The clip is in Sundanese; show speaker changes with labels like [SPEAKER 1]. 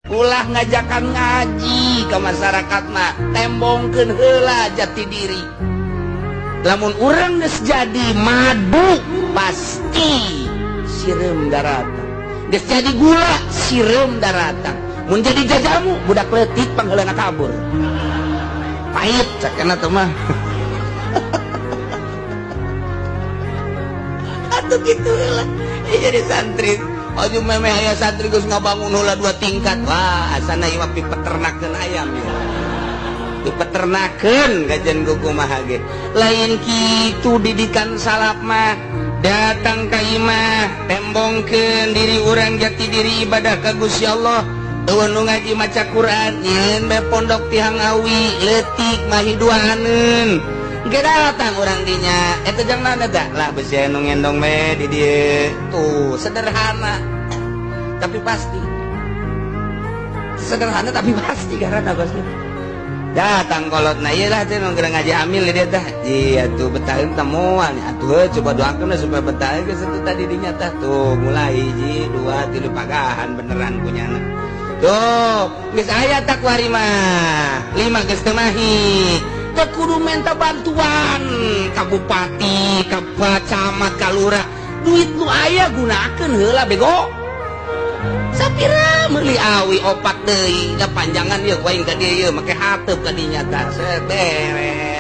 [SPEAKER 1] ulah ngajakan ngaji ke masyarakat mah tembongkeun heula jati diri. Lamun urang geus jadi madu pasti sireum daratang, geus jadi gula sireum daratang, mun jadi jajamu budak leutik pangheulana kabur pahit cakena teh mah. Atuh kitu heula jadi santri. Aju memeh aya santri geus ngabangun heula 2 tingkat. Wah, asana ieu mah pipeternakeun ayam ya. Pipeternakeun gajen kumaha ge. Lain kitu didikan salaf mah. Datang ka imah, tembongkeun diri urang jati diri ibadah ka Gusti Allah. Eueun nu ngaji maca Quran, nyeun bae pondok ti Hangawi, leutik mah hiduaneun. Ge datang urang dinya, eta jang mana da? Lah besi anu ngendong me di dieu. Tuh, sederhana. Tapi pasti. Sederhana tapi pasti karena bosnya. Datang kolotna ieu lah teh nu ngaji hamil dia tah. Iya tuh betaheun teh moal atuh coba doakeun supaya betah geus itu tadi dinya tah. Tuh mulai 1 2 3 pagahan beneran punyana. Tuh, geus aya tak kuari mah. 5 geus teu mahi. Teu kudu minta bantuan ka bupati, ka camat, ka lurah. Duit lu aya gunakeun heula bego. Sapira meuli awi opat deui da panjangan ieu ku aing ka dieu make hateup ka dinya tah beres.